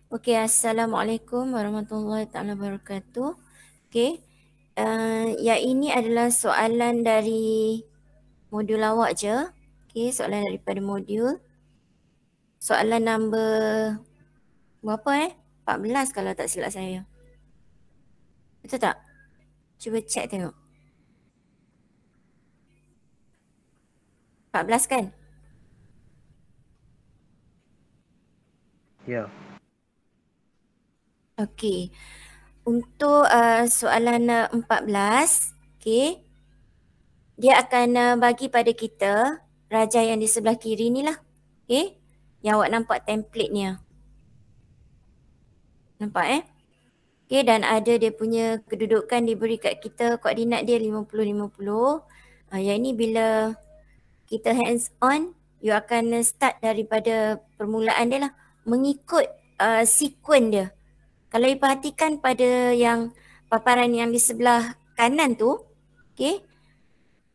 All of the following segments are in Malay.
Okey, Assalamualaikum warahmatullahi taala wabarakatuh. Okey, yang ini adalah soalan dari modul awak je. Okey, soalan daripada modul. Soalan number berapa 14 kalau tak silap saya. Betul tak? Cuba check tengok. 14 kan? Ya. Okey. Untuk soalan 14, okey. Dia akan bagi pada kita rajah yang di sebelah kiri ni lah. Okey. Yang awak nampak template ni. Nampak Okay, dan ada dia punya kedudukan diberi kat kita, koordinat dia 50-50. Yang ini bila kita hands on, you akan start daripada permulaan dia lah. Mengikut sequence dia. Kalau you perhatikan pada yang paparan yang di sebelah kanan tu, okay,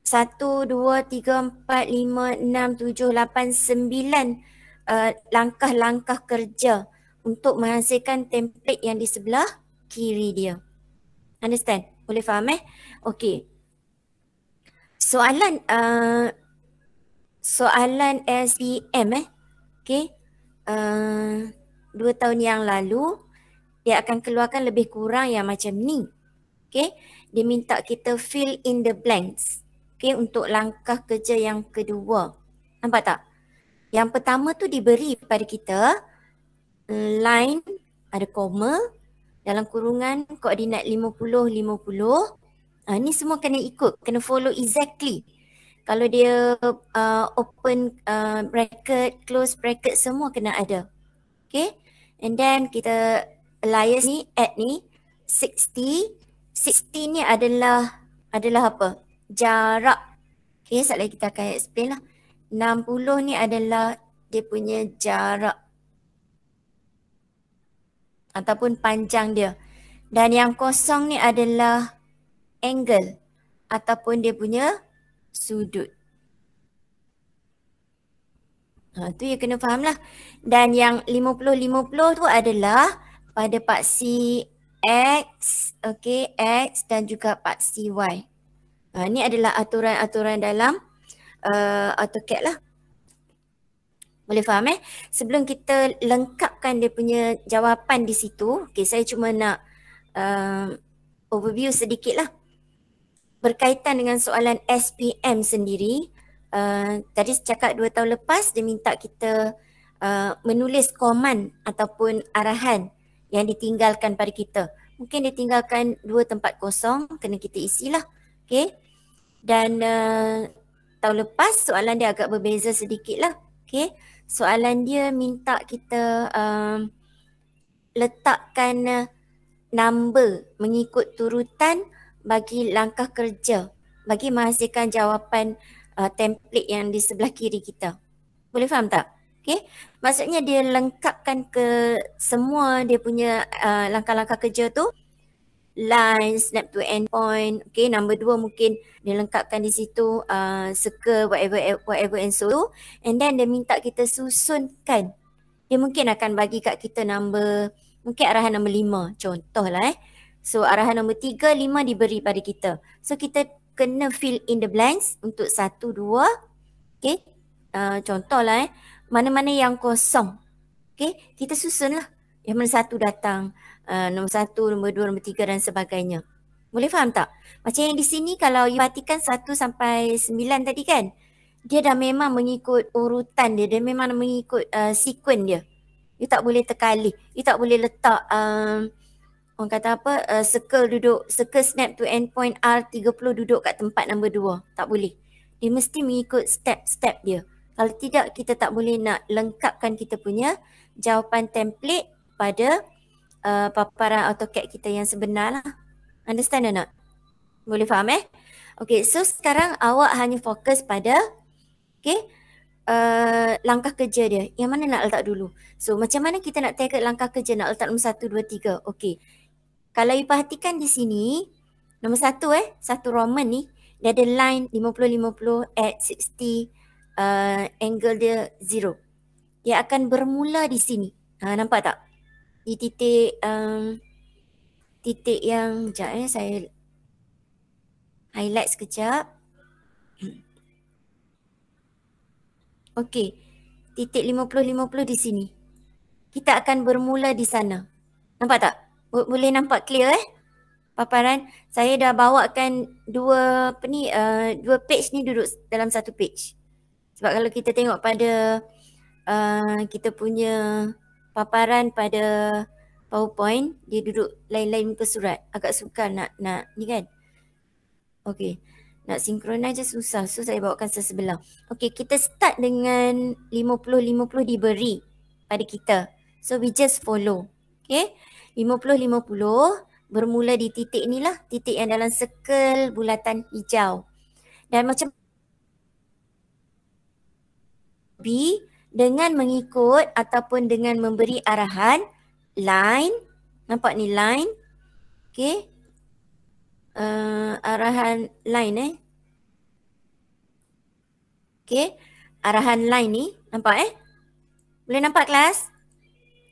1, 2, 3, 4, 5, 6, 7, 8, 9 langkah-langkah kerja untuk menghasilkan template yang di sebelah kiri dia. Understand? Boleh faham Okey. Soalan soalan SPM okey. 2 tahun yang lalu dia akan keluarkan lebih kurang yang macam ni. Okey. Dia minta kita fill in the blanks. Okey, untuk langkah kerja yang kedua. Nampak tak? Yang pertama tu diberi pada kita line ada koma dalam kurungan koordinat 50-50. Ni semua kena ikut, kena follow exactly. Kalau dia open bracket, close bracket semua kena ada. Okay. And then kita alias ni, add ni 60. 60 ni adalah apa? Jarak. Okay, sekejap lagi kita akan explain lah. 60 ni adalah dia punya jarak ataupun panjang dia. Dan yang kosong ni adalah angle ataupun dia punya sudut. Tu you kena faham lah. Dan yang 50-50 tu adalah pada paksi X, okay, X dan juga paksi Y. Ni adalah aturan-aturan dalam AutoCAD lah. Boleh faham Sebelum kita lengkapkan dia punya jawapan di situ, okay, saya cuma nak overview sedikit lah. Berkaitan dengan soalan SPM sendiri, tadi cakap 2 tahun lepas dia minta kita menulis komen ataupun arahan yang ditinggalkan pada kita. Mungkin dia tinggalkan 2 tempat kosong, kena kita isilah. Okay. Dan tahun lepas soalan dia agak berbeza sedikit lah. Okay. Soalan dia minta kita letakkan number mengikut turutan bagi langkah kerja, bagi menghasilkan jawapan template yang di sebelah kiri kita. Boleh faham tak? Okay. Maksudnya dia lengkapkan ke semua dia punya langkah-langkah kerja tu. Line, snap to endpoint. Okay, number 2 mungkin dia lengkapkan di situ circle, whatever and so. And then dia minta kita susunkan. Dia mungkin akan bagi kat kita number, mungkin arahan nombor 5 contohlah So arahan nombor 3, 5 diberi pada kita. So kita kena fill in the blanks untuk 1, 2. Okay. Contohlah mana-mana yang kosong. Okay. Kita susun lah. Yang mana satu datang. Nombor 1, nombor 2, nombor 3 dan sebagainya. Boleh faham tak? Macam yang di sini kalau you perhatikan 1 sampai 9 tadi kan. Dia dah memang mengikut urutan dia. Dia memang mengikut sequence dia. You tak boleh terkalih. You tak boleh letak orang kata apa, circle snap to endpoint R30 duduk kat tempat nombor 2. Tak boleh. Dia mesti mengikut step-step dia. Kalau tidak, kita tak boleh nak lengkapkan kita punya jawapan template pada paparan AutoCAD kita yang sebenar lah. Understand or not? Boleh faham Okay, so sekarang awak hanya fokus pada langkah kerja dia. Yang mana nak letak dulu? So macam mana kita nak target langkah kerja, nak letak nombor 1, 2, 3. Okay. Kalau you perhatikan di sini, nombor 1 satu Roman ni, dia ada line 50-50 at 60, angle dia 0. Dia akan bermula di sini. Nampak tak? di titik titik yang sekejap saya highlight sekejap. Okey, titik 50-50 di sini. Kita akan bermula di sana. Nampak tak? Boleh nampak clear paparan? Saya dah bawakan dua page ni duduk dalam satu page. Sebab kalau kita tengok pada kita punya paparan pada PowerPoint, dia duduk lain-lain muka surat. Agak sukar nak ni kan. Okey. Nak synchronize je susah. So saya bawakan sebelah. Okey, kita start dengan 50-50 diberi pada kita. So we just follow. Okey. 50-50 bermula di titik ni lah. Titik yang dalam circle bulatan hijau. Dan macam B dengan mengikut ataupun dengan memberi arahan line. Nampak ni line. Okey. Arahan line Okey. Arahan line ni. Nampak Boleh nampak kelas?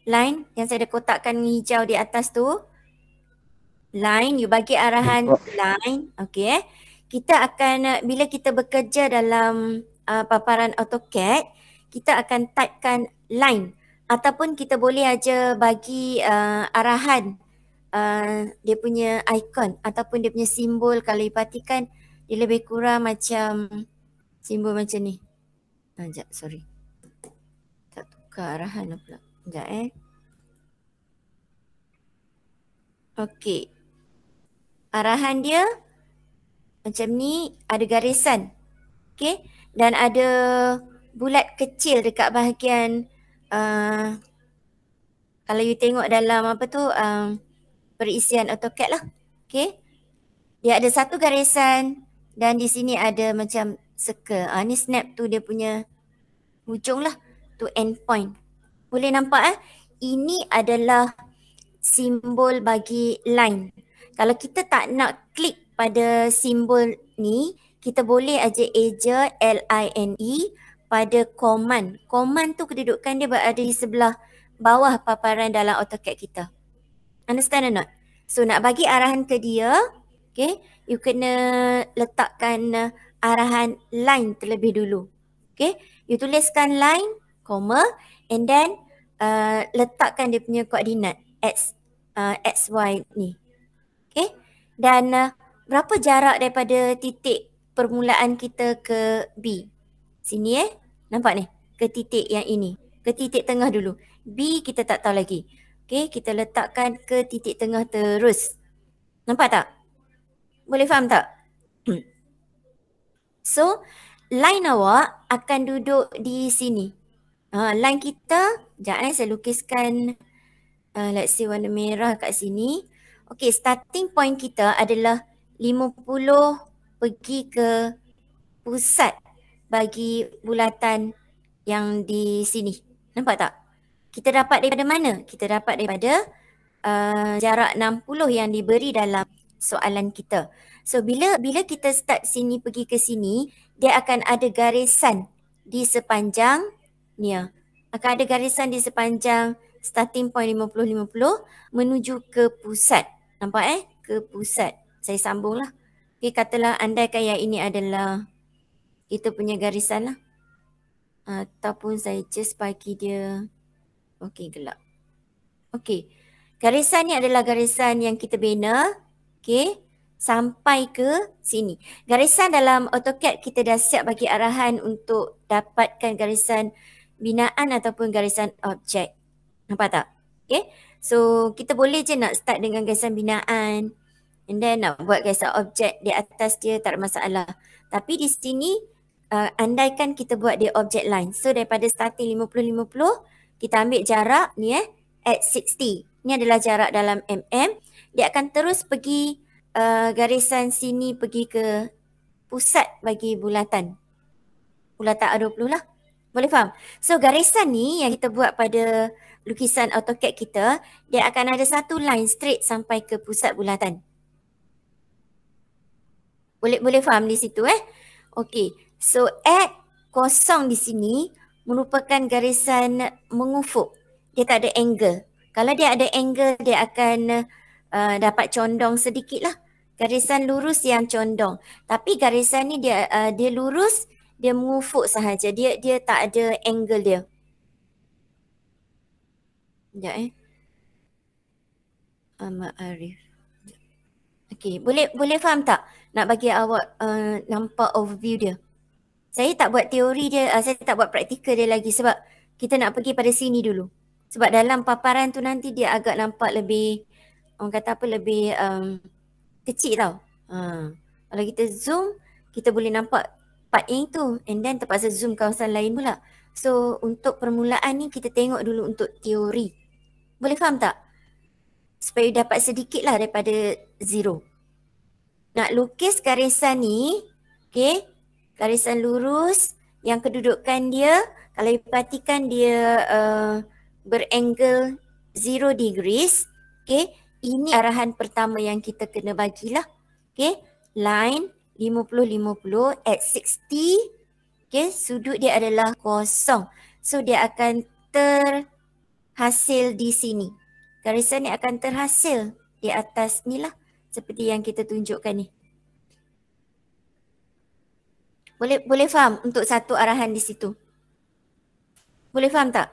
Line yang saya dah kotakkan hijau di atas tu. Line. You bagi arahan line. Okey Kita akan, bila kita bekerja dalam paparan AutoCAD, kita akan typekan line. Ataupun kita boleh aja bagi arahan dia punya icon ataupun dia punya simbol. Kalau you perhatikan, dia lebih kurang macam simbol macam ni. Sekejap, sorry. Tak tukar arahan lah pula. Sekejap Okey. Arahan dia macam ni, ada garisan. Okey. Dan ada bulat kecil dekat bahagian kalau you tengok dalam apa tu perisian AutoCAD lah. Okey. Dia ada satu garisan dan di sini ada macam circle. Ni snap tu dia punya hujung lah. Tu end point. Boleh nampak Ini adalah simbol bagi line. Kalau kita tak nak klik pada simbol ni, kita boleh aja eja LINE pada command. Command tu kedudukan dia berada di sebelah bawah paparan dalam AutoCAD kita. Understand or not? So nak bagi arahan ke dia, okay, you kena letakkan arahan line terlebih dulu. Okay, you tuliskan line, comma, and then letakkan dia punya koordinat X, XY ni. Okay, dan berapa jarak daripada titik permulaan kita ke B? Sini nampak ni, ke titik yang ini. Ke titik tengah dulu. B kita tak tahu lagi. Okay, kita letakkan ke titik tengah terus. Nampak tak? Boleh faham tak? So, line awak akan duduk di sini. Line kita, sekejap saya lukiskan let's say warna merah kat sini. Okay, starting point kita adalah 50 pergi ke pusat bagi bulatan yang di sini. Nampak tak? Kita dapat daripada mana? Kita dapat daripada jarak 60 yang diberi dalam soalan kita. So bila kita start sini pergi ke sini, dia akan ada garisan di sepanjang ni. Akan ada garisan di sepanjang starting point 50-50 menuju ke pusat. Nampak Ke pusat. Saya sambunglah. Okay, katalah andaikan yang ini adalah kita punya garisan lah. Ataupun saya just bagi dia gelap. Garisan ni adalah garisan yang kita bina. Sampai ke sini. Garisan dalam AutoCAD kita dah siap bagi arahan untuk dapatkan garisan binaan ataupun garisan objek. Nampak tak? So kita boleh je nak start dengan garisan binaan and then nak buat garisan objek di atas dia, tak ada masalah. Tapi di sini andaikan kita buat dia object line. So daripada starting 50-50, kita ambil jarak ni at 60. Ni adalah jarak dalam mm. Dia akan terus pergi garisan sini pergi ke pusat bagi bulatan. Bulatan A20 lah. Boleh faham? So garisan ni yang kita buat pada lukisan AutoCAD kita, dia akan ada satu line straight sampai ke pusat bulatan. Boleh faham di situ Okey. So at kosong di sini merupakan garisan mengufuk. Dia tak ada angle. Kalau dia ada angle, dia akan dapat condong sedikit lah. Garisan lurus yang condong. Tapi garisan ni dia lurus, dia mengufuk sahaja. Dia tak ada angle dia. Sekejap Ahmad Arif. Okey, boleh faham tak? Nak bagi awak nampak overview dia. Saya tak buat teori dia, saya tak buat praktikal dia lagi sebab kita nak pergi pada sini dulu. Sebab dalam paparan tu nanti dia agak nampak lebih, orang kata apa, lebih kecil tau. Kalau kita zoom, kita boleh nampak part yang tu and then terpaksa zoom kawasan lain pula. So untuk permulaan ni kita tengok dulu untuk teori. Boleh faham tak? Supaya dapat sedikit lah daripada zero. Nak lukis garisan ni, okay, garisan lurus yang kedudukan dia, kalau you perhatikan dia berangle 0 degrees, okay, ini arahan pertama yang kita kena bagilah. Okay, line 50-50 at 60, okay, sudut dia adalah kosong. So dia akan terhasil di sini. Garisan ni akan terhasil di atas ni lah. Seperti yang kita tunjukkan ni. Boleh faham untuk satu arahan di situ? Boleh faham tak?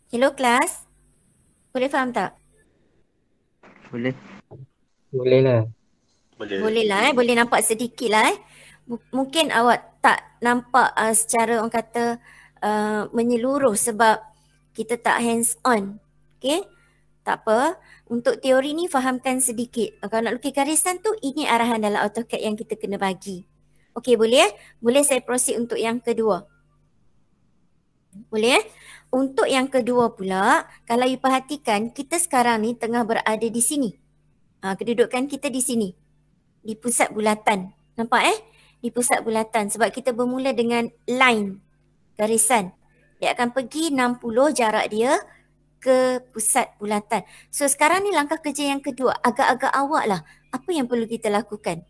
Hello kelas? Boleh faham tak? Boleh. Boleh lah. Boleh lah boleh nampak sedikit lah Mungkin awak tak nampak secara orang kata menyeluruh sebab kita tak hands on. Okay? Tak apa. Untuk teori ni fahamkan sedikit. Kalau nak lukis garisan tu, ini arahan dalam AutoCAD yang kita kena bagi. Okay, boleh Boleh saya proceed untuk yang kedua. Boleh Untuk yang kedua pula, kalau you perhatikan, kita sekarang ni tengah berada di sini. Kedudukan kita di sini. Di pusat bulatan. Nampak Di pusat bulatan. Sebab kita bermula dengan line garisan. Dia akan pergi 60 jarak dia ke pusat bulatan. So sekarang ni langkah kerja yang kedua. Agak-agak awak lah. Apa yang perlu kita lakukan?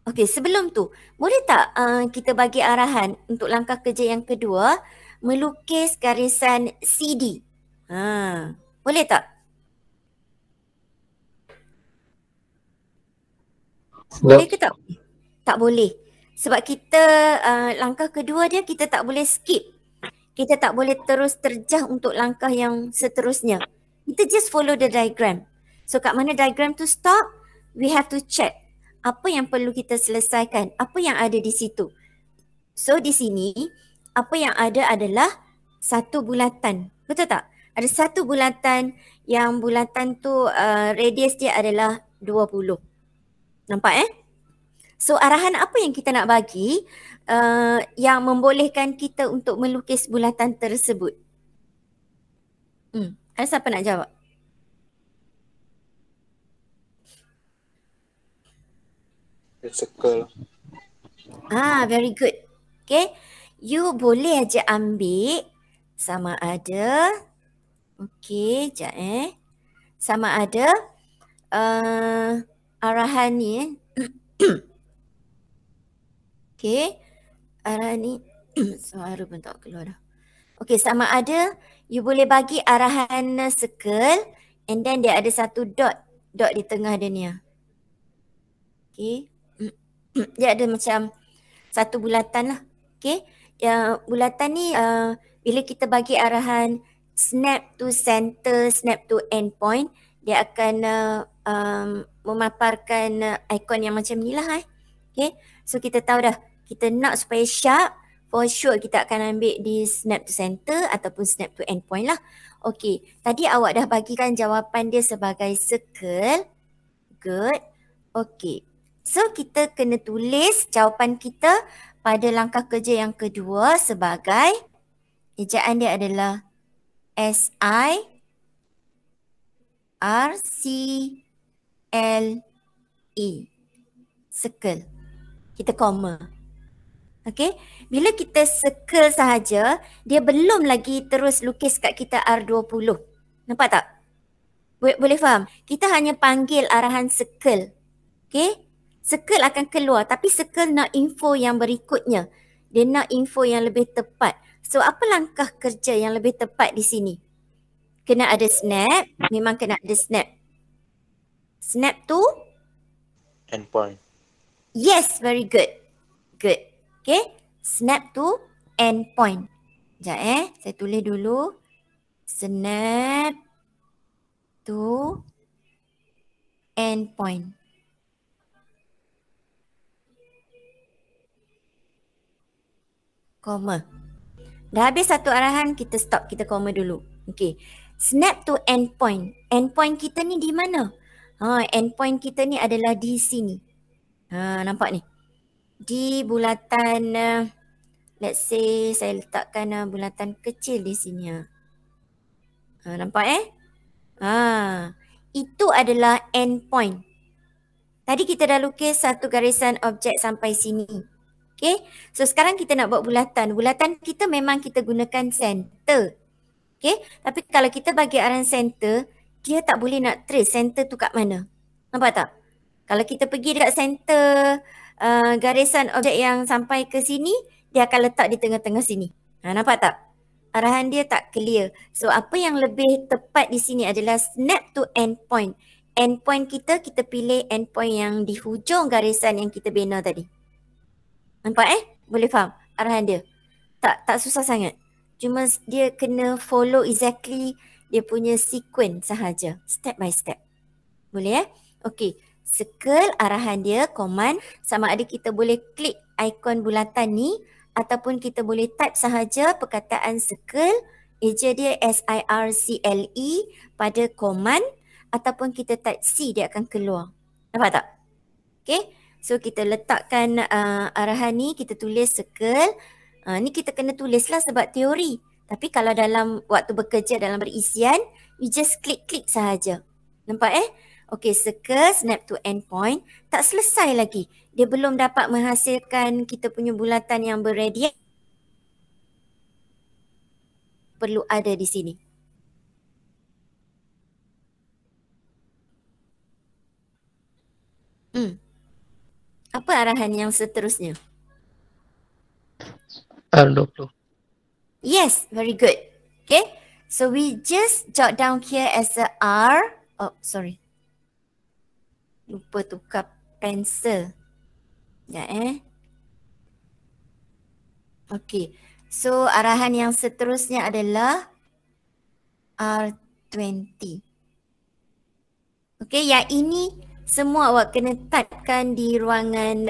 Okey, sebelum tu, boleh tak kita bagi arahan untuk langkah kerja yang kedua, melukis garisan CD? Boleh tak? Boleh ke tak? Tak boleh. Sebab kita langkah kedua dia kita tak boleh skip. Kita tak boleh terus terjah untuk langkah yang seterusnya. Kita just follow the diagram. So kat mana diagram tu stop, we have to check. Apa yang perlu kita selesaikan? Apa yang ada di situ? So di sini, apa yang ada adalah satu bulatan. Betul tak? Ada satu bulatan yang bulatan tu radius dia adalah 20. Nampak So arahan apa yang kita nak bagi yang membolehkan kita untuk melukis bulatan tersebut? Ada siapa nak jawab? Circle. Very good. Okay. You boleh aja ambil sama ada, okay, sekejap sama ada arahan ni okay, arahan ni suara pun tak keluar dah. Okay, sama ada you boleh bagi arahan circle and then dia ada satu dot di tengah dia ni. Okay. Dia ada macam satu bulatan lah. Okay. Bulatan ni bila kita bagi arahan snap to center, snap to end point, dia akan memaparkan ikon yang macam ni lah. Okay. So kita tahu dah, kita nak supaya sharp, for sure kita akan ambil di snap to center ataupun snap to end point lah. Okay. Tadi awak dah bagikan jawapan dia sebagai circle. Good. Okay. So kita kena tulis jawapan kita pada langkah kerja yang kedua sebagai ejaan dia adalah S-I-R-C-L-E. Circle. Kita koma. Okay. Bila kita circle sahaja, dia belum lagi terus lukis kat kita R20. Nampak tak? Boleh faham? Kita hanya panggil arahan circle. Okay. Circle akan keluar tapi circle nak info yang berikutnya. Dia nak info yang lebih tepat. So apa langkah kerja yang lebih tepat di sini? Kena ada snap, memang kena ada snap. Snap to? Endpoint. Yes, very good. Good. Okay, snap to endpoint. Sekejap saya tulis dulu. Snap to endpoint. Koma. Dah habis satu arahan, kita stop, kita koma dulu. Okay. Snap to endpoint. Endpoint kita ni di mana? Endpoint kita ni adalah di sini. Nampak ni? Di bulatan, let's say saya letakkan bulatan kecil di sini. Nampak itu adalah endpoint. Tadi kita dah lukis satu garisan objek sampai sini. Okay, so sekarang kita nak buat bulatan. Bulatan kita memang kita gunakan center. Okay, tapi kalau kita bagi arahan center, dia tak boleh nak trace center tu kat mana. Nampak tak? Kalau kita pergi dekat center garisan objek yang sampai ke sini, dia akan letak di tengah-tengah sini. Nampak tak? Arahan dia tak clear. So apa yang lebih tepat di sini adalah snap to endpoint. Endpoint kita pilih endpoint yang di hujung garisan yang kita bina tadi. Nampak Boleh faham arahan dia? Tak susah sangat. Cuma dia kena follow exactly dia punya sequence sahaja. Step by step. Boleh Okey. Circle arahan dia, command. Sama ada kita boleh klik ikon bulatan ni ataupun kita boleh type sahaja perkataan circle. Eja dia SIRCLE pada command ataupun kita type C, dia akan keluar. Nampak tak? Okay. So kita letakkan arahan ni, kita tulis circle. Ni kita kena tulislah sebab teori. Tapi kalau dalam waktu bekerja dalam berisian, you just klik-klik sahaja. Nampak Okay, circle, snap to endpoint. Tak selesai lagi. Dia belum dapat menghasilkan kita punya bulatan yang berradius. Perlu ada di sini. Apa arahan yang seterusnya? R20. Yes, very good. Okay, so we just jot down here as a R. Oh, sorry. Lupa tukar pensel. Okay, so arahan yang seterusnya adalah R20. Okay, yang ini semua awak kena typekan di ruangan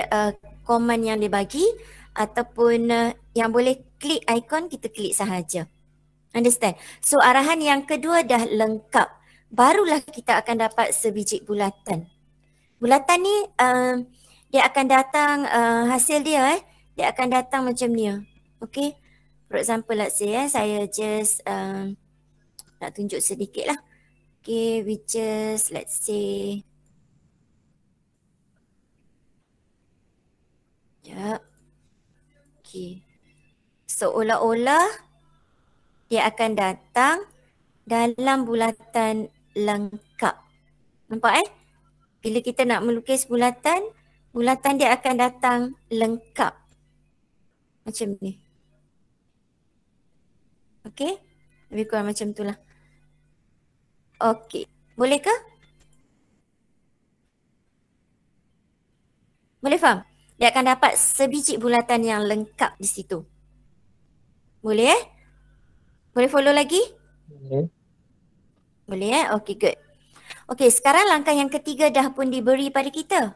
command yang dibagi ataupun yang boleh klik ikon, kita klik sahaja. Understand? So arahan yang kedua dah lengkap. Barulah kita akan dapat sebiji bulatan. Bulatan ni dia akan datang hasil dia dia akan datang macam ni. Okay. For example, let's say saya just nak tunjuk sedikit lah. Okay, we just let's say okay. Seolah-olah dia akan datang dalam bulatan lengkap. Nampak Bila kita nak melukis bulatan, bulatan dia akan datang lengkap. Macam ni. Okay? Lebih kurang macam itulah. Okay. Boleh ke? Boleh faham? Dia akan dapat sebiji bulatan yang lengkap di situ. Boleh Boleh follow lagi? Boleh. Boleh Okay, good. Okay, sekarang langkah yang ketiga dah pun diberi pada kita.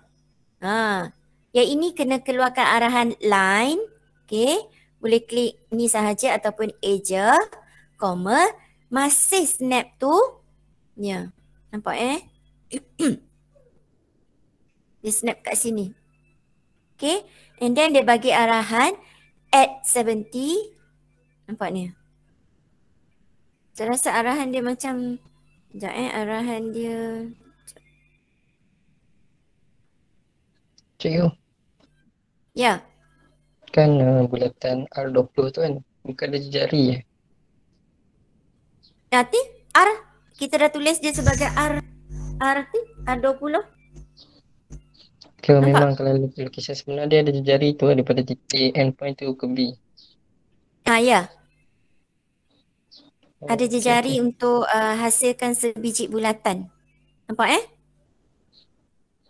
Yang ini kena keluarkan arahan line. Okay, boleh klik ni sahaja ataupun eja, comma, masih snap tu. Ya, nampak dia snap kat sini. Okay, and then dia bagi arahan add 70. Nampak ni. Saya rasa arahan dia macam, sekejap arahan dia. Cikgu. Ya. Kan bulatan R20 tu kan bukan ada jari Nanti R, kita dah tulis dia sebagai R20. Kalau Nampak? memang kalau lukisan sebenar dia ada jari tu daripada titik endpoint tu ke B. Ya. Oh, Ada okey, jejari okey. untuk hasilkan sebiji bulatan. Nampak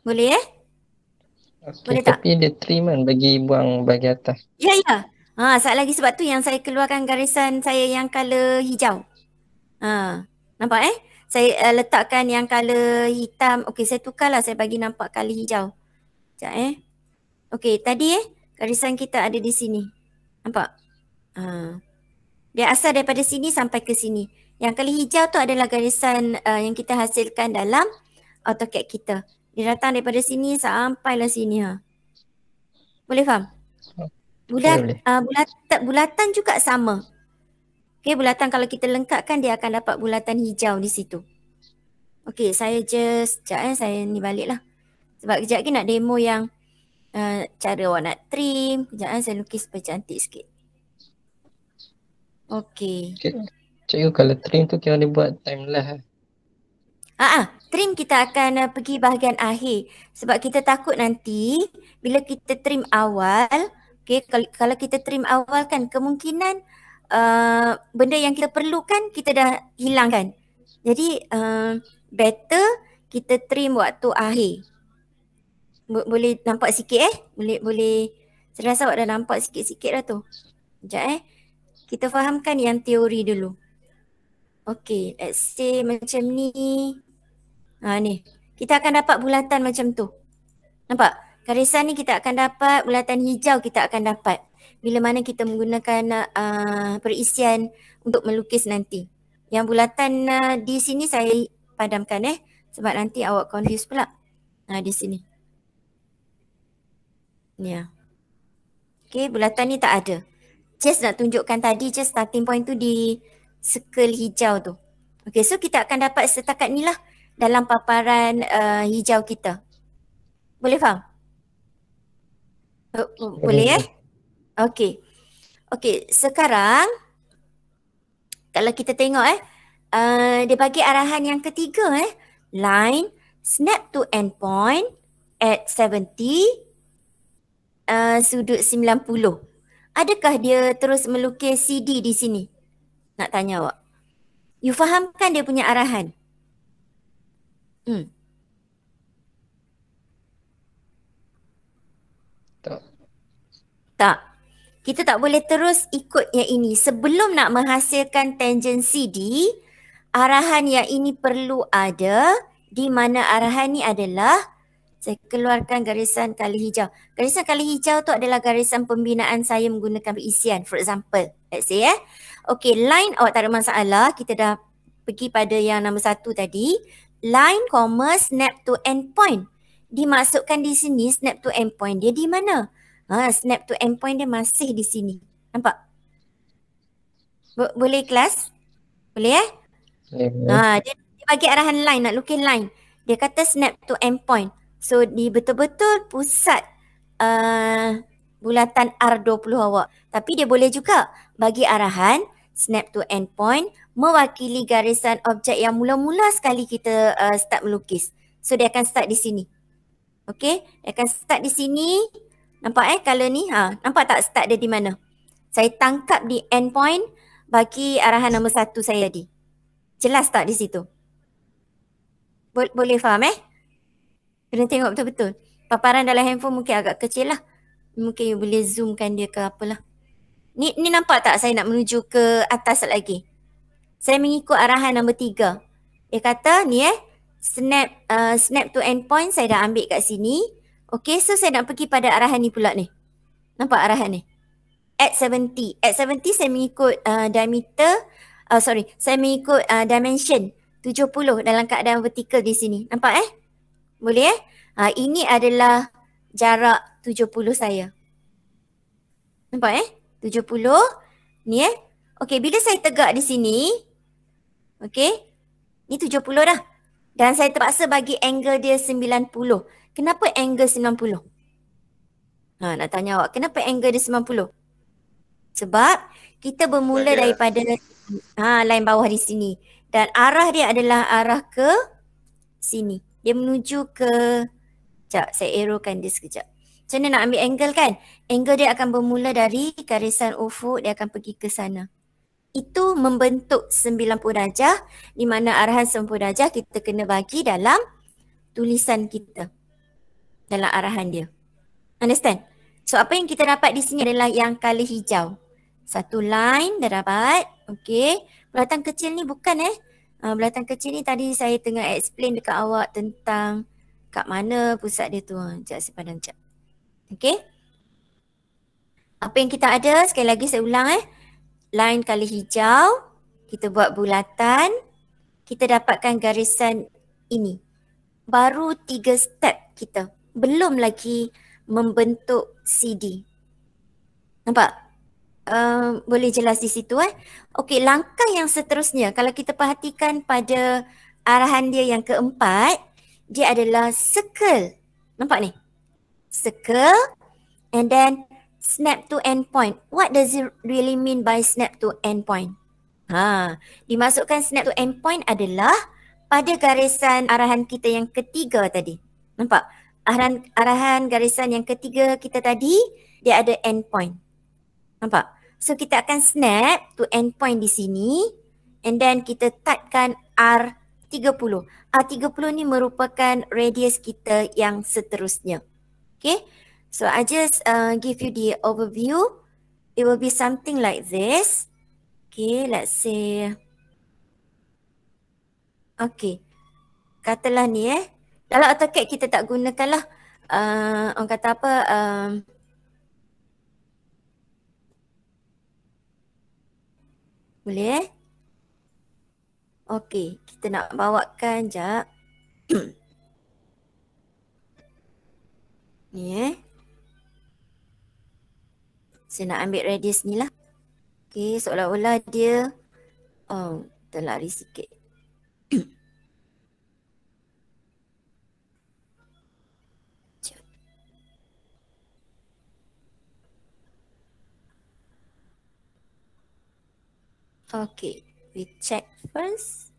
Boleh Okey, Boleh tak? tapi dia trim kan bagi buang bagi atas. Ya. Satu lagi sebab tu yang saya keluarkan garisan saya yang color hijau. Nampak Saya letakkan yang color hitam. Okey, saya tukarlah, saya bagi nampak color hijau. Sekejap Okey, tadi garisan kita ada di sini. Nampak? Dia asal daripada sini sampai ke sini. Yang color hijau tu adalah garisan yang kita hasilkan dalam AutoCAD kita. Dia datang daripada sini sampailah sini. Boleh faham? Boleh. Bulatan juga sama. Okey, bulatan kalau kita lengkapkan dia akan dapat bulatan hijau di situ. Okey, saya just sekejap saya ni balik lah. Sebab kejap lagi nak demo yang cara awak nak trim. Kejap saya lukis supaya cantik sikit. Okey. Cikgu kalau trim tu kira dia buat time lah. Trim kita akan pergi bahagian akhir. Sebab kita takut nanti bila kita trim awal, okay, kalau kita trim awal kan kemungkinan benda yang kita perlukan kita dah hilangkan. Jadi better kita trim waktu akhir. Boleh nampak sikit Boleh. Saya rasa awak dah nampak sikit-sikit dah tu. Sekejap kita fahamkan yang teori dulu. Okay, let's say macam ni. Ni. Kita akan dapat bulatan macam tu. Nampak? Garisan ni kita akan dapat, bulatan hijau kita akan dapat. Bila mana kita menggunakan perisian untuk melukis nanti. Yang bulatan di sini saya padamkan sebab nanti awak confuse pula. Di sini. Ya. Okay, bulatan ni tak ada. Just nak tunjukkan tadi, just starting point tu di circle hijau tu. Okay, so kita akan dapat setakat ni lah dalam paparan hijau kita. Boleh faham? Boleh Okey. Okey, sekarang kalau kita tengok dia bagi arahan yang ketiga line snap to endpoint at 70 sudut 90. Adakah dia terus melukis CD di sini? Nak tanya awak. You fahamkan dia punya arahan? Tak. Kita tak boleh terus ikut yang ini. Sebelum nak menghasilkan tangent CD, arahan yang ini perlu ada, di mana arahan ni adalah, saya keluarkan garisan color hijau. Garisan color hijau tu adalah garisan pembinaan saya menggunakan perisian. For example, let's say Okay, line awak tak ada masalah. Kita dah pergi pada yang nombor 1 tadi. Line, snap to endpoint. Dimaksudkan di sini snap to endpoint dia di mana? Snap to endpoint dia masih di sini. Nampak? Boleh kelas? Boleh dia bagi arahan line, nak lukis line. Dia kata snap to endpoint. So di betul-betul pusat bulatan R20 awak. Tapi dia boleh juga bagi arahan snap to endpoint mewakili garisan objek yang mula-mula sekali kita start melukis. So dia akan start di sini. Okay, dia akan start di sini. Nampak color ni? Nampak tak start dia di mana? Saya tangkap di endpoint bagi arahan nombor 1 saya tadi. Jelas tak di situ? Boleh faham Kena tengok betul-betul. Paparan dalam handphone mungkin agak kecil lah. Mungkin you boleh zoomkan dia ke apalah. Ni nampak tak saya nak menuju ke atas lagi? Saya mengikut arahan nombor 3. Dia kata ni snap to endpoint saya dah ambil kat sini. Okay, so saya nak pergi pada arahan ni pula ni. Nampak arahan ni? At 70. At 70 saya mengikut diameter. Saya mengikut dimension 70 dalam keadaan vertikal di sini. Nampak Boleh ini adalah jarak 70 saya. Nampak 70. Ni Okay, bila saya tegak di sini. Okay. Ni 70 dah. Dan saya terpaksa bagi angle dia 90. Kenapa angle 90? Nak tanya awak, kenapa angle dia 90? Sebab kita bermula daripada line bawah di sini. Dan arah dia adalah arah ke sini. Dia menuju ke Sekejap, saya arrowkan dia sekejap. Macam mana nak ambil angle kan? Angle dia akan bermula dari garisan ufuk, dia akan pergi ke sana. Itu membentuk 90 darjah, di mana arahan 90 darjah kita kena bagi dalam tulisan kita. Dalam arahan dia. Understand? So apa yang kita dapat di sini adalah yang color hijau. Satu line dah dapat. Okay. Bulatan kecil ni bukan bulatan kecil ni tadi saya tengah explain dekat awak tentang kat mana pusat dia tu. Sekejap saya pandang sekejap. Okay. Apa yang kita ada, sekali lagi saya ulang line color hijau. Kita buat bulatan. Kita dapatkan garisan ini. Baru 3 step kita. Belum lagi membentuk CD. Nampak? Boleh jelas di situ Okey, langkah yang seterusnya kalau kita perhatikan pada arahan dia yang keempat, dia adalah circle. Nampak ni? Circle and then snap to endpoint. What does it really mean by snap to endpoint? Dimasukkan snap to endpoint adalah pada garisan arahan kita yang ketiga tadi. Nampak? Arahan garisan yang ketiga kita tadi, dia ada endpoint. Nampak? So kita akan snap to endpoint di sini and then kita typekan R30. R30 ni merupakan radius kita yang seterusnya. Okay? So I just give you the overview. It will be something like this. Okay, let's say. Okay. Katalah ni Dalam AutoCAD kita tak gunakan lah. Orang kata apa? Boleh Okey, kita nak bawakan jap. Ni Saya nak ambil radius ni lah. Okey, seolah-olah dia terlari sikit. Okay, we check first.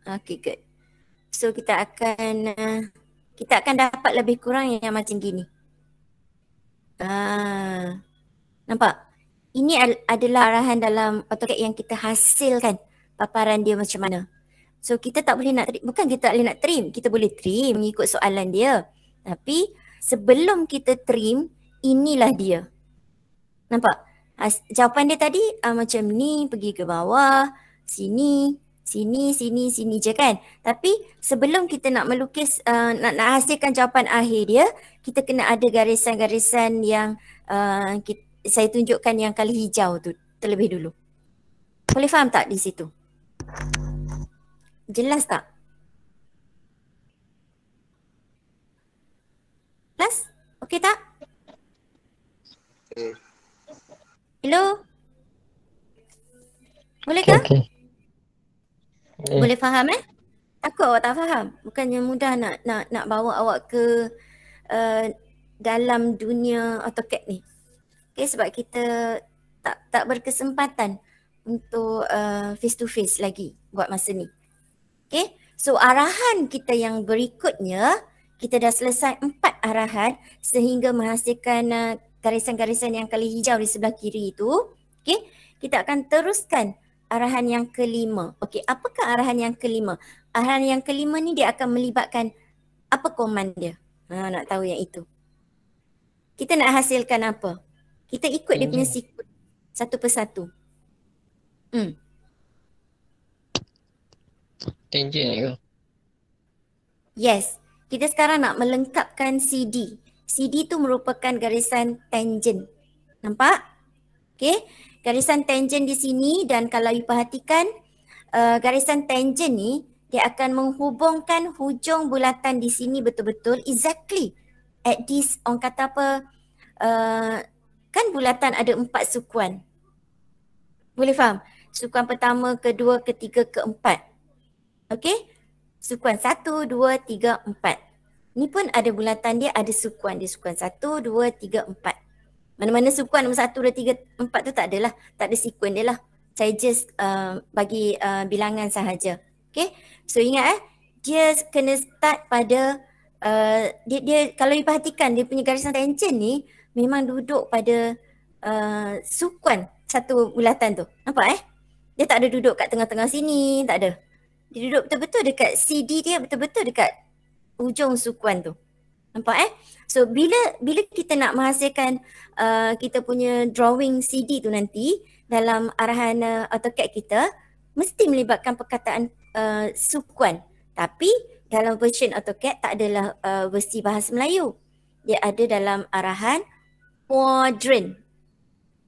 Okay, good. So kita akan dapat lebih kurang yang macam gini. Nampak? Ini adalah arahan dalam AutoCAD yang kita hasilkan paparan dia macam mana. So kita tak boleh nak trim, bukan kita tak boleh nak trim, kita boleh trim mengikut soalan dia. Tapi sebelum kita trim, inilah dia. Nampak? Jawapan dia tadi macam ni, pergi ke bawah, sini je kan. Tapi sebelum kita nak melukis, nak hasilkan jawapan akhir dia, kita kena ada garisan-garisan yang saya tunjukkan yang color hijau tu terlebih dulu. Boleh faham tak di situ? Jelas tak? Jelas? Okey tak? Hello? Boleh ke? Okay. Boleh faham Takut awak tak faham. Bukannya mudah nak bawa awak ke dalam dunia AutoCAD ni. Okay, sebab kita tak berkesempatan untuk face to face lagi buat masa ni. Okay, so arahan kita yang berikutnya, kita dah selesai 4 arahan sehingga menghasilkan garisan-garisan yang color hijau di sebelah kiri itu. Okay, kita akan teruskan arahan yang kelima. Okay, apakah arahan yang kelima? Arahan yang kelima ni dia akan melibatkan apa komand dia? Nak tahu yang itu. Kita nak hasilkan apa? Kita ikut dia punya sequence satu persatu. Tangent ke? Yes. Kita sekarang nak melengkapkan CD. CD tu merupakan garisan tangent. Nampak? Okay. Garisan tangent di sini dan kalau you perhatikan garisan tangent ni dia akan menghubungkan hujung bulatan di sini betul-betul exactly at this, orang kata apa, kan bulatan ada 4 sukuan. Boleh faham? Sukuan pertama, kedua, ketiga, keempat. Okay? Sukuan 1, 2, 3, 4. Ni pun ada bulatan dia, ada sukuan dia. Sukuan 1, 2, 3, 4. Mana-mana sukuan nombor 1, 2, 3, 4 tu tak adalah. Tak ada sukuan dia lah. Saya just bagi bilangan sahaja. Okay? So ingat dia kena start pada dia kalau diperhatikan dia punya garisan tangent ni memang duduk pada sukuan satu bulatan tu. Nampak Dia tak ada duduk kat tengah-tengah sini, tak ada. Dia duduk betul-betul dekat CD dia, betul-betul dekat ujung sukuan tu. Nampak So bila kita nak menghasilkan kita punya drawing CD tu nanti dalam arahan AutoCAD kita mesti melibatkan perkataan sukuan. Tapi dalam version AutoCAD tak adalah versi bahasa Melayu. Dia ada dalam arahan quadrant.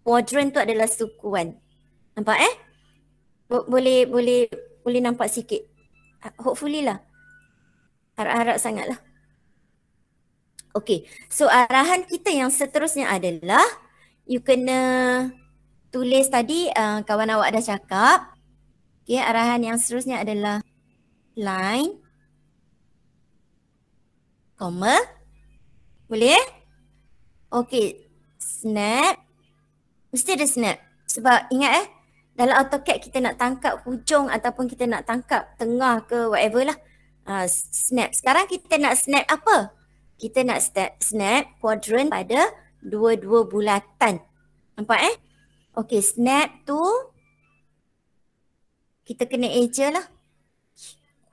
Quadrant tu adalah sukuan. Nampak boleh nampak sikit. Hopefully lah. Harap-harap sangatlah. Okay, so arahan kita yang seterusnya adalah you kena tulis tadi kawan awak dah cakap. Okay, arahan yang seterusnya adalah line, comma, boleh Okay, snap, mesti ada snap. Sebab ingat dalam AutoCAD kita nak tangkap hujung ataupun kita nak tangkap tengah ke whatever lah. Snap, sekarang kita nak snap apa? Kita nak snap quadrant pada dua-dua bulatan. Nampak Okay, snap tu kita kena eja lah.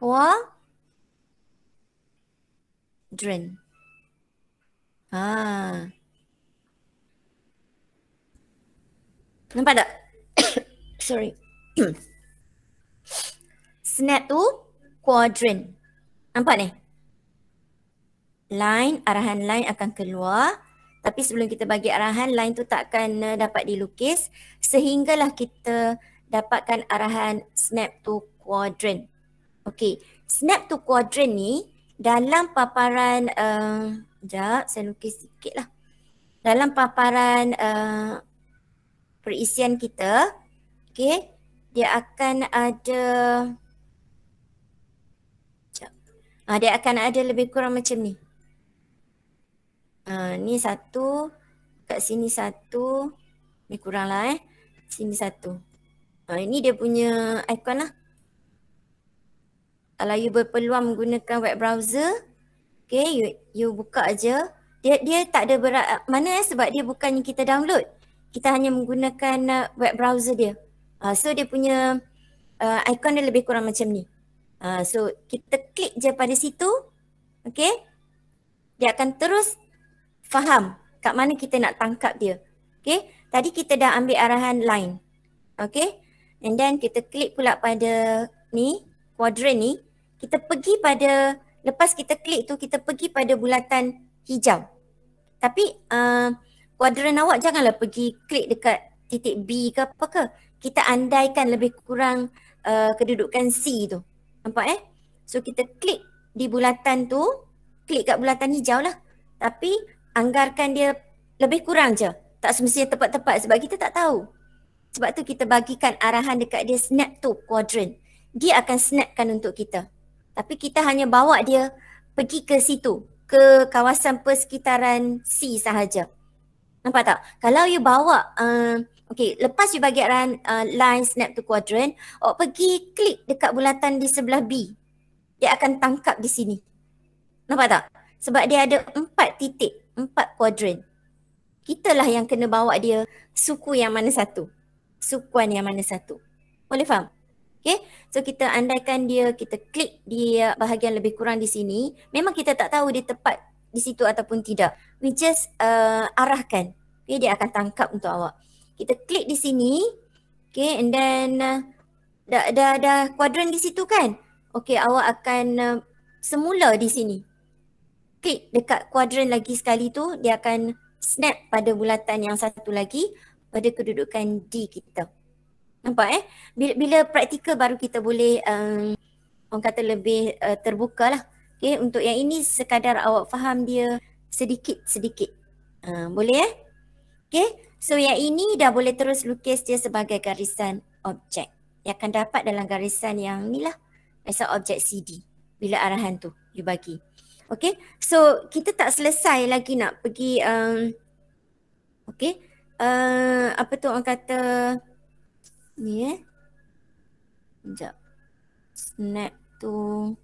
Quadrant. Nampak tak? Sorry. Snap tu quadrant. Nampak ni? Line, arahan line akan keluar. Tapi sebelum kita bagi arahan, line tu tak akan dapat dilukis sehinggalah kita dapatkan arahan snap to quadrant. Okay, snap to quadrant ni dalam paparan, sekejap saya lukis sikit lah. Dalam paparan perisian kita, okay, dia akan ada, dia akan ada lebih kurang macam ni. Ni satu, kat sini satu, ni kurang lah sini satu. Ini dia punya icon lah. Kalau you berpeluang menggunakan web browser, okay, you buka aja. Dia tak ada berat mana sebab dia bukannya kita download. Kita hanya menggunakan web browser dia. So dia punya icon dia lebih kurang macam ni. So kita klik je pada situ, okay, dia akan terus faham kat mana kita nak tangkap dia. Okay, tadi kita dah ambil arahan line. Okay, and then kita klik pula pada ni, quadrant ni. Kita pergi pada, lepas kita klik tu kita pergi pada bulatan hijau. Tapi quadrant awak janganlah pergi klik dekat titik B ke apa ke. Kita andaikan lebih kurang kedudukan C tu. Nampak So kita klik di bulatan tu, klik kat bulatan hijau lah. Tapi anggarkan dia lebih kurang je. Tak semestinya tepat-tepat sebab kita tak tahu. Sebab tu kita bagikan arahan dekat dia snap to quadrant. Dia akan snapkan untuk kita. Tapi kita hanya bawa dia pergi ke situ. Ke kawasan persekitaran C sahaja. Nampak tak? Kalau you bawa, okay, lepas you bagi arahan line snap to quadrant, awak pergi klik dekat bulatan di sebelah B. Dia akan tangkap di sini. Nampak tak? Sebab dia ada 4 titik. 4 kuadran. Kitalah yang kena bawa dia suku yang mana satu. Sukuan yang mana satu. Boleh faham? Okay. So kita andaikan dia, kita klik di bahagian lebih kurang di sini. Memang kita tak tahu dia tepat di situ ataupun tidak. We just arahkan. Okay, dia akan tangkap untuk awak. Kita klik di sini. Okay, and then dah kuadran di situ kan? Okay, awak akan semula di sini. Klik dekat kuadran lagi sekali tu, dia akan snap pada bulatan yang satu lagi pada kedudukan D kita. Nampak Bila praktikal baru kita boleh orang kata lebih terbuka lah. Okay, untuk yang ini sekadar awak faham dia sedikit-sedikit. Boleh Okay, so yang ini dah boleh terus lukis dia sebagai garisan objek. Yang akan dapat dalam garisan yang ni lah. Garisan objek CD. Bila arahan tu you bagi. Okay, so kita tak selesai lagi nak pergi, okay, apa tu orang kata, ni Sekejap, snap tu,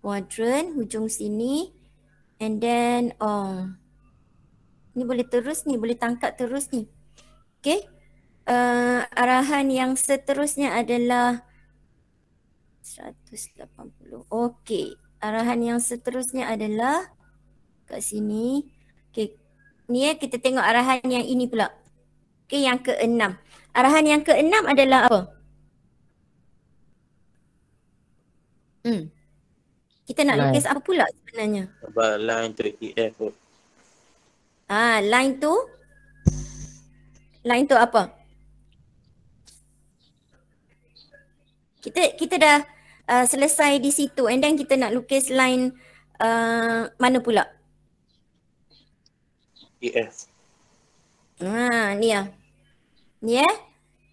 quadrant hujung sini and then ni boleh terus ni, boleh tangkap terus ni. Okay. Arahan yang seterusnya adalah 180. Okay. Arahan yang seterusnya adalah kat sini. Okay. Ni kita tengok arahan yang ini pula. Okay, yang ke-6. Arahan yang ke-6 adalah apa? Kita nak lukis apa pula sebenarnya? About line to EF. Line tu apa? Kita dah selesai di situ and then kita nak lukis line mana pula? EF. Ni ya. Ni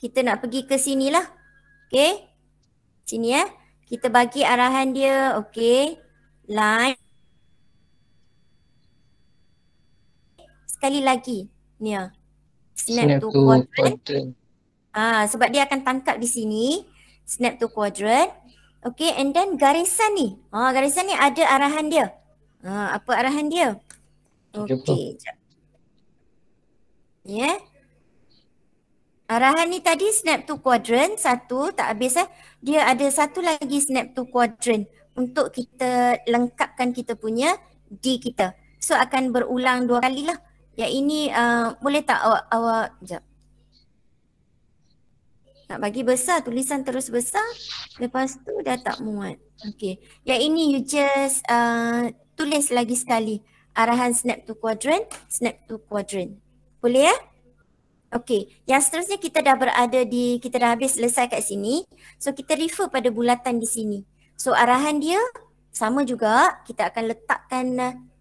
kita nak pergi ke sini lah. Okay. Sini kita bagi arahan dia. Okay. Line. Sekali lagi. Ni ya. Snap to quadrant. Sebab dia akan tangkap di sini. Snap to quadrant. Okay, and then garisan ni. Garisan ni ada arahan dia. Apa arahan dia? Okay, sekejap. Arahan ni tadi snap to quadrant satu, tak habis Dia ada satu lagi snap to quadrant untuk kita lengkapkan kita punya D kita. So akan berulang 2 kali lah. Yang ini boleh tak awak sekejap. Nak bagi besar, tulisan terus besar. Lepas tu dah tak muat. Okay. Yang ini you just tulis lagi sekali. Arahan snap to quadrant, snap to quadrant. Boleh Okay. Yang seterusnya kita dah kita dah habis selesai kat sini. So kita refer pada bulatan di sini. So arahan dia sama juga. Kita akan letakkan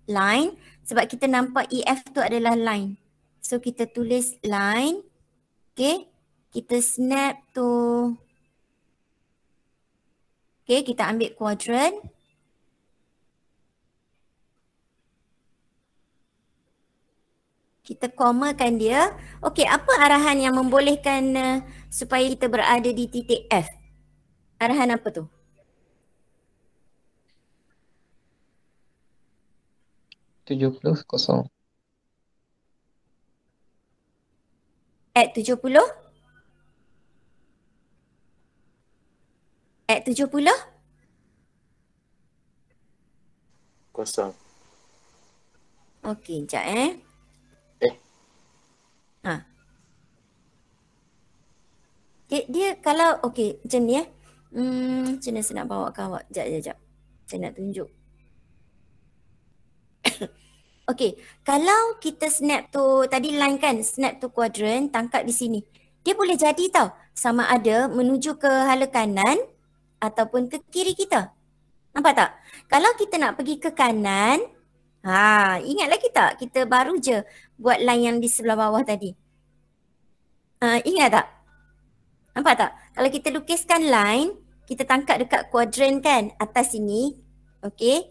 line. Sebab kita nampak EF tu adalah line. So kita tulis line. Okay. Kita snap to. Okay, kita ambil quadrant. Kita komakan dia. Okey, apa arahan yang membolehkan supaya kita berada di titik F? Arahan apa tu? (70) At 70? At 70? Kosong. Okey, sekejap Dia kalau okey macam ni macam mana saya nak bawa ke awak? Sekejap. Saya nak tunjuk. Okey, kalau kita snap tu tadi line kan, snap tu quadrant, tangkap di sini. Dia boleh jadi tau, sama ada menuju ke hala kanan ataupun ke kiri kita. Nampak tak? Kalau kita nak pergi ke kanan, ingat lagi tak? Kita baru je buat line yang di sebelah bawah tadi. Ingat tak? Nampak tak? Kalau kita lukiskan line, kita tangkap dekat kuadran kan, atas sini. Okey.